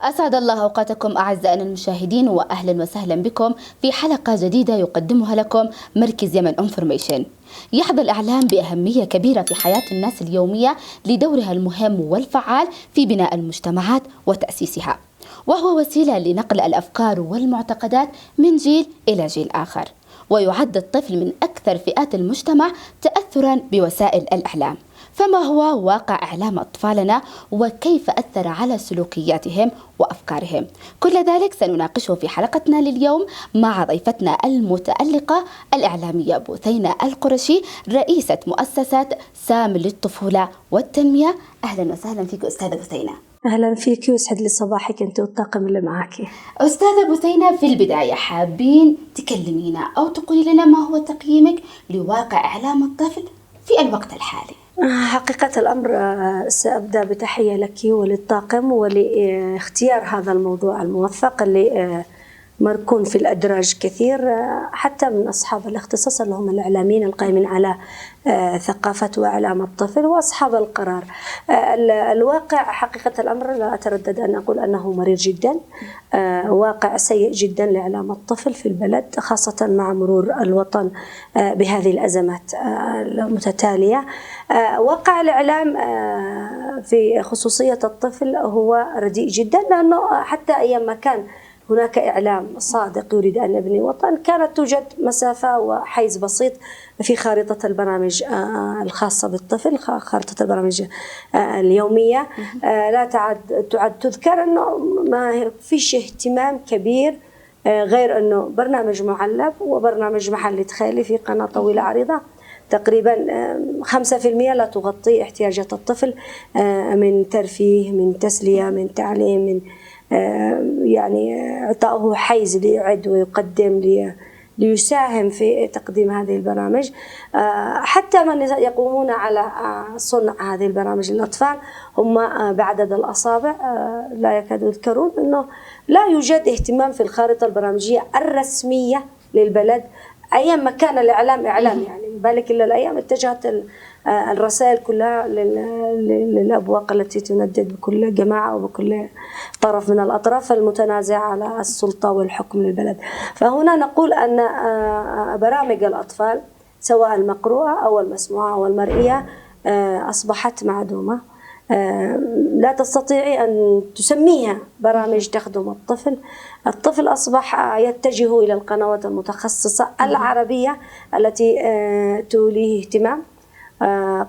أسعد الله أوقاتكم أعزائنا المشاهدين، وأهلا وسهلا بكم في حلقة جديدة يقدمها لكم مركز يمن انفورميشن. يحظى الإعلام بأهمية كبيرة في حياة الناس اليومية لدورها المهم والفعال في بناء المجتمعات وتأسيسها، وهو وسيلة لنقل الأفكار والمعتقدات من جيل إلى جيل آخر. ويعد الطفل من أكثر فئات المجتمع تأثرا بوسائل الإعلام، فما هو واقع إعلام أطفالنا وكيف أثر على سلوكياتهم وأفكارهم؟ كل ذلك سنناقشه في حلقتنا لليوم مع ضيفتنا المتألقة الإعلامية بثينة القرشي، رئيسة مؤسسة سام للطفولة والتنمية. أهلا وسهلا فيك أستاذة بثينة. أهلا فيك، ويسعد لي صباحك أنت والطاقم اللي معاكي. أستاذة بثينة، في البداية حابين تكلمينا أو تقولي لنا ما هو تقييمك لواقع إعلام الطفل في الوقت الحالي؟ حقيقة الأمر سأبدأ بتحية لك وللطاقم ولاختيار هذا الموضوع الموثق اللي مركون في الأدراج كثير، حتى من أصحاب الاختصاص اللي هم الإعلاميين القائمين على ثقافة وإعلام الطفل وأصحاب القرار. الواقع حقيقة الأمر لا أتردد أن أقول أنه مرير جدا، واقع سيء جدا لإعلام الطفل في البلد، خاصة مع مرور الوطن بهذه الأزمات المتتالية. واقع الإعلام في خصوصية الطفل هو رديء جدا، لأنه حتى أيام ما كان هناك إعلام صادق يريد أن يبني وطن كانت توجد مسافة وحيز بسيط في خارطة البرامج الخاصة بالطفل، خارطة البرامج اليومية لا تعد تذكر، أنه ما فيش اهتمام كبير غير أنه برنامج معلب وبرنامج محلي تخيلي في قناة طويلة عريضة تقريبا 5% لا تغطي احتياجات الطفل من ترفيه، من تسلية، من تعليم، من يعني إعطائه حيز ليعد ويقدم ليساهم في تقديم هذه البرامج. حتى من يقومون على صنع هذه البرامج للأطفال هم بعدد الأصابع لا يكادوا يذكرون، أنه لا يوجد اهتمام في الخارطة البرامجية الرسمية للبلد. أيام ما كان الإعلام إعلام، يعني بالك إلا الأيام اتجهت الرسائل كلها للأبواق التي تندد بكل جماعة وبكل طرف من الأطراف المتنازعة على السلطة والحكم للبلد. فهنا نقول أن برامج الأطفال سواء المقروءة أو المسموعة أو المرئية أصبحت معدومة، لا تستطيعي أن تسميها برامج تخدم الطفل. الطفل أصبح يتجه إلى القنوات المتخصصة العربية التي توليه اهتمام،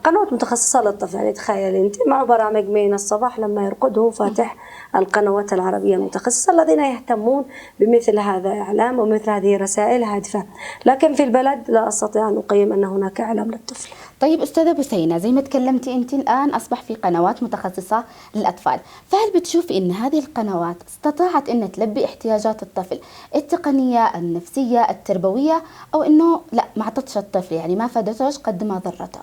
قنوات متخصصة للطفل. يعني تخيل أنت مع برامج من الصباح لما يرقد هو فاتح القنوات العربية المتخصصة الذين يهتمون بمثل هذا إعلام ومثل هذه رسائل هادفة. لكن في البلد لا أستطيع أن أقيم أن هناك إعلام للطفل. طيب أستاذة بثينة، زي ما تكلمتي أنت الآن أصبح في قنوات متخصصة للأطفال، فهل بتشوفي أن هذه القنوات استطاعت أن تلبي احتياجات الطفل التقنية النفسية التربوية، أو أنه لا ما عطتش الطفل، يعني ما فادتوش قد ما ضرته؟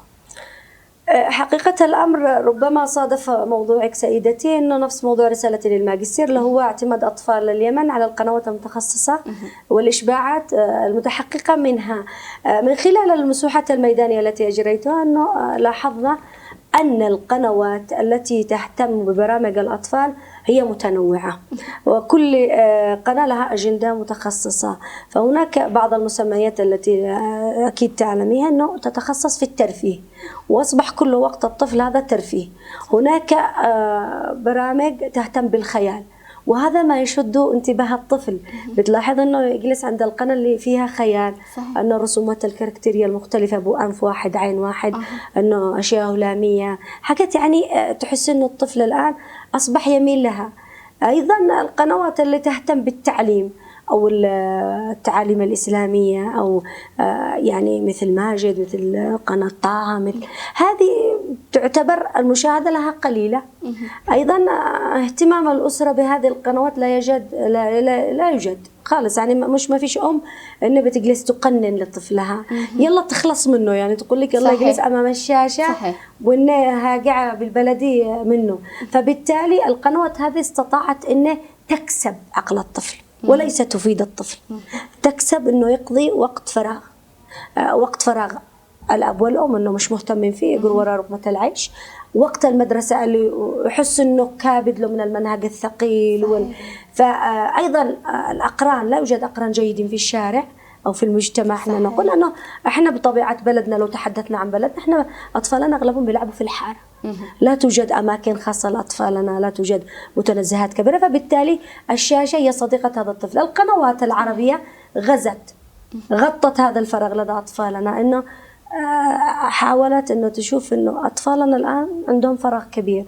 حقيقة الأمر ربما صادف موضوعك سيدتي أنه نفس موضوع رسالتي للماجستير اللي هو اعتماد أطفال اليمن على القنوات المتخصصة والإشباعات المتحققة منها. من خلال المسوحات الميدانية التي أجريتها أنه لاحظنا أن القنوات التي تهتم ببرامج الأطفال هي متنوعة، وكل قناة لها أجندة متخصصة. فهناك بعض المسميات التي أكيد تعلميها أنه تتخصص في الترفيه، وأصبح كل وقت الطفل هذا ترفيه. هناك برامج تهتم بالخيال، وهذا ما يشد انتباه الطفل. بتلاحظ انه يجلس عند القناة اللي فيها خيال، انه الرسومات الكاركتيرية المختلفة، بأنف واحد، عين واحد، انه اشياء هلامية، حاجات يعني تحس انه الطفل الان اصبح يميل لها. ايضا القنوات اللي تهتم بالتعليم أو التعاليم الإسلامية، أو يعني مثل ماجد، مثل قناة طه، مثل هذه تعتبر المشاهدة لها قليلة. أيضا اهتمام الأسرة بهذه القنوات لا يوجد خالص. يعني مش ما فيش أم إنه بتجلس تقنن لطفلها يلا تخلص منه، يعني تقول لك يلا يجلس أمام الشاشة وإنها هاجعة بالبلدي منه. فبالتالي القنوات هذه استطاعت إنه تكسب عقل الطفل وليس تفيد الطفل، تكسب إنه يقضي وقت فراغ الأب والأم إنه مش مهتمين فيه، يقول ورا ركبة العيش. وقت المدرسة اللي يحس إنه كابد له من المنهج الثقيل فأيضا الأقران، لا يوجد أقران جيدين في الشارع أو في المجتمع. احنا نقول أنه احنا بطبيعة بلدنا، لو تحدثنا عن بلدنا، احنا أطفالنا أغلبهم بيلعبوا في الحارة، لا توجد أماكن خاصة لأطفالنا، لا توجد متنزهات كبيرة، فبالتالي الشاشة هي صديقة هذا الطفل. القنوات العربية غطت هذا الفراغ لدى أطفالنا، إنه حاولت إنه تشوف إنه أطفالنا الآن عندهم فراغ كبير،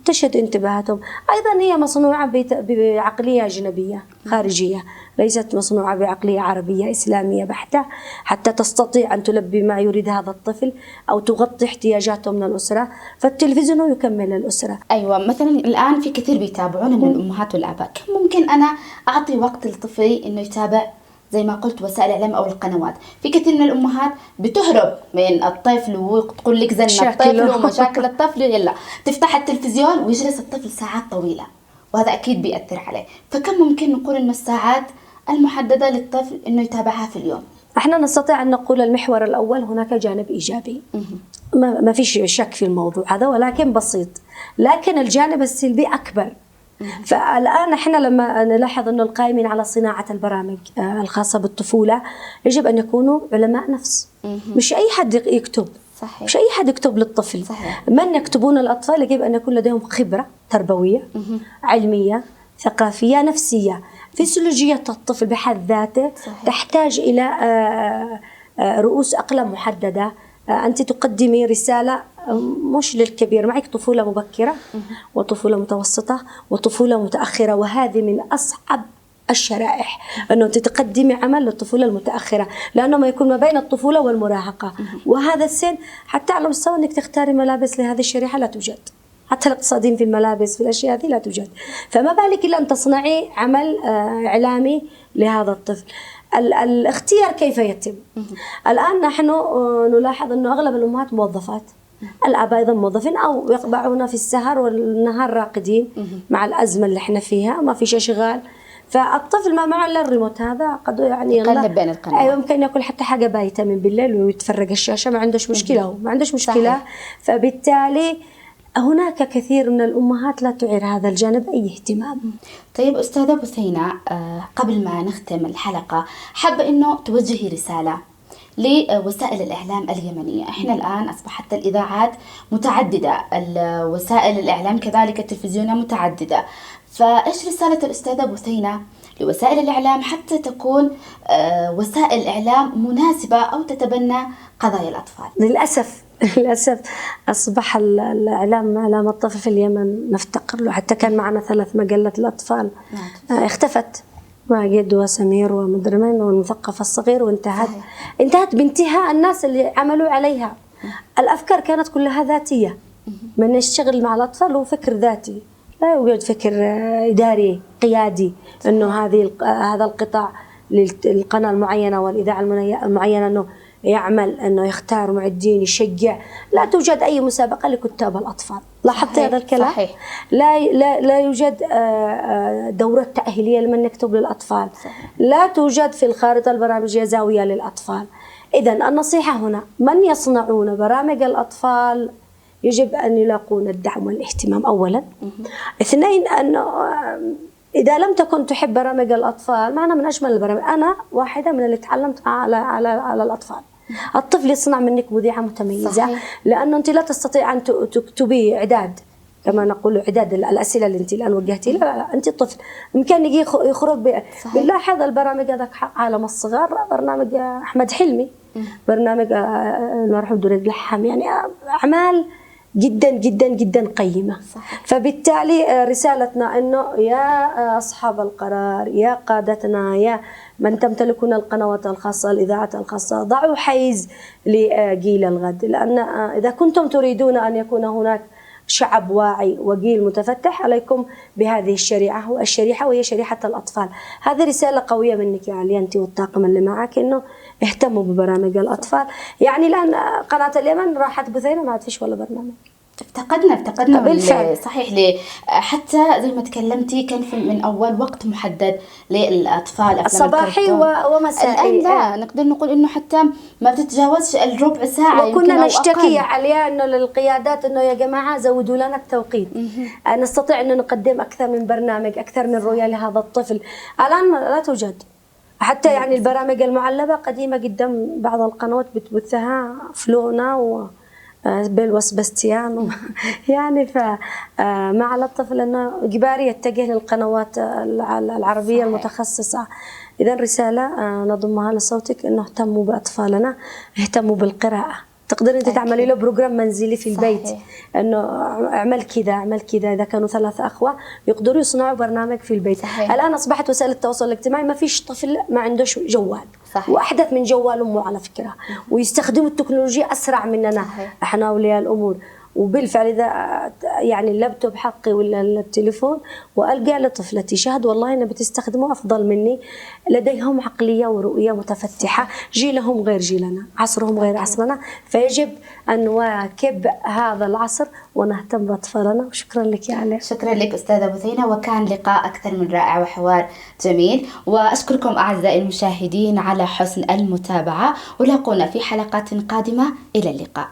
تشد انتباهاتهم. أيضا هي مصنوعة بعقلية أجنبية خارجية، ليست مصنوعة بعقلية عربية إسلامية بحتة، حتى تستطيع أن تلبي ما يريد هذا الطفل أو تغطي احتياجاته من الأسرة. فالتلفزيون هو يكمل الأسرة. أيوة، مثلا الآن في كثير بيتابعونا من الأمهات والآباء، كم ممكن أنا أعطي وقت لطفلي إنه يتابع زي ما قلت وسائل الإعلام أو القنوات؟ في كثير من الأمهات بتهرب من الطفل وتقول لك زن الطفل ومشاكل الطفل، يلا تفتح التلفزيون ويجلس الطفل ساعات طويلة، وهذا أكيد بيأثر عليه. فكم ممكن نقول إنه الساعات المحددة للطفل إنه يتابعها في اليوم؟ احنا نستطيع أن نقول المحور الأول هناك جانب إيجابي، ما فيش شك في الموضوع هذا، ولكن بسيط. لكن الجانب السلبي أكبر. فالآن احنا لما نلاحظ أنه القائمين على صناعة البرامج الخاصة بالطفولة يجب أن يكونوا علماء نفس، مش أي حد يكتب. صحيح. مش أي حد يكتب للطفل. صحيح. من يكتبون الأطفال يجب أن يكون لديهم خبرة تربوية، علمية، ثقافية، نفسية. فسيولوجية الطفل بحد ذاته صحيح. تحتاج إلى رؤوس أقلام محددة. أنت تقدمي رسالة مش للكبير، معك طفولة مبكرة وطفولة متوسطة وطفولة متأخرة، وهذه من أصعب الشرائح، أنه أنت تقدمي عمل للطفولة المتأخرة، لأنه ما يكون ما بين الطفولة والمراهقة. وهذا السن حتى على مستوى أنك تختاري ملابس لهذه الشريحة لا توجد، حتى الاقتصاديين في الملابس في الأشياء هذه لا توجد، فما بالك إلا أن تصنعي عمل إعلامي لهذا الطفل. الاختيار كيف يتم؟ الآن نحن نلاحظ أنه أغلب الأمهات موظفات، الآباء أيضا موظفين أو يقبعون في السهر والنهار راقدين مع الأزمة اللي احنا فيها، ما فيش أشغال. فالطفل ما معه إلا الريموت، هذا قد يعني يقلب بين القنوات. أيوة، ممكن يأكل حتى حاجة بايتة من بالليل ويتفرج الشاشة، ما عندوش مشكلة، هو ما عندوش مشكلة. صحيح. فبالتالي هناك كثير من الأمهات لا تعير هذا الجانب أي اهتمام. طيب أستاذة بثينة، قبل ما نختم الحلقة حابة إنه توجهي رسالة لوسائل الإعلام اليمنية. إحنا الآن أصبحت الإذاعات متعددة، وسائل الإعلام كذلك التلفزيون متعددة، فإيش رسالة الأستاذة بثينة لوسائل الإعلام حتى تكون وسائل إعلام مناسبة أو تتبنى قضايا الأطفال؟ للأسف أصبح الإعلام إعلام الطفل في اليمن نفتقر له، حتى كان معنا 3 مجلات الأطفال اختفت، مع جد وسمير ومدري من والمثقف الصغير، انتهت بانتهاء الناس اللي عملوا عليها. الأفكار كانت كلها ذاتية، من يشتغل مع الأطفال هو فكر ذاتي، لا يوجد فكر إداري قيادي إنه هذا القطاع للقناة المعينة والإذاعة المعينة إنه يعمل، إنه يختار معدين، يشجع. لا توجد أي مسابقة لكتاب الأطفال. لاحظت هذا الكلام؟ صحيح. لا يوجد دورة تأهيلية لمن يكتب للأطفال. صحيح. لا توجد في الخارطة البرامجية زاوية للأطفال. إذن النصيحة هنا، من يصنعون برامج الأطفال يجب أن يلاقون الدعم والاهتمام أولا. 2، أنه إذا لم تكن تحب برامج الأطفال، معنا من أجمل البرامج. أنا واحدة من اللي تعلمت على الأطفال. الطفل يصنع منك مذيعة متميزة. صحيح. لأنه أنت لا تستطيع أن تكتبي إعداد كما نقول إعداد الأسئلة اللي أنت الآن وجهتي. لا، أنت الطفل يمكن يجي يخرج باللاحظ البرامج هذاك عالم الصغار، برنامج أحمد حلمي، برنامج المرحوم دريد لحام، يعني أعمال جدا جدا جدا قيمة. صحيح. فبالتالي رسالتنا أنه يا أصحاب القرار، يا قادتنا، يا من تمتلكون القنوات الخاصة، الإذاعات الخاصة، ضعوا حيز لجيل الغد، لأن إذا كنتم تريدون أن يكون هناك شعب واعي وجيل متفتح، عليكم بهذه الشريحة وهي شريحة الأطفال. هذه رسالة قوية منك يا علي أنت والطاقم اللي معك، إنه اهتموا ببرامج الأطفال. يعني الآن قناة اليمن راحت بثينة ما عاد فيش ولا برنامج. افتقدنا بالفعل. صحيح. حتى زي ما تكلمتي كان من أول وقت محدد للأطفال، أفلام صباحي الكرتون. ومسائي. الآن لا، نقدر نقول إنه حتى ما بتتجاوزش الربع ساعة يمكن وكنا أو نشتكي أقل. عليها انه للقيادات انه يا جماعه زودوا لنا التوقيت. نستطيع ان نقدم اكثر من برنامج، اكثر من رؤيه لهذا الطفل. الان لا توجد حتى يعني البرامج المعلبه قديمه جدا، بعض القنوات بتبثها فلونا و بيل وسبستيان يعني فما على الطفل انه اجباري يتجه للقنوات العربيه صحيح. المتخصصه. اذا رساله نضمها لصوتك انه اهتموا باطفالنا، اهتموا بالقراءه. تقدري انت تعملي له بروجرام منزلي في البيت، صحيح. انه اعمل كذا اعمل كذا. اذا كانوا 3 اخوه يقدروا يصنعوا برنامج في البيت. صحيح. الان اصبحت وسائل التواصل الاجتماعي ما فيش طفل ما عندوش جوال. صحيح. واحدث من جوال امه على فكره، ويستخدموا التكنولوجيا اسرع مننا. صحيح. احنا اولياء الامور. وبالفعل اذا يعني اللابتوب حقي ولا التليفون والقى لطفلتي شهد والله انها بتستخدمه افضل مني، لديهم عقليه ورؤيه متفتحه. جيلهم غير جيلنا، عصرهم غير عصرنا، فيجب ان نواكب هذا العصر ونهتم باطفالنا. وشكرا لك يا علي. شكرا لك أستاذة بثينة، وكان لقاء أكثر من رائع وحوار جميل. وأشكركم أعزائي المشاهدين على حسن المتابعة، ولاقونا في حلقات قادمة. إلى اللقاء.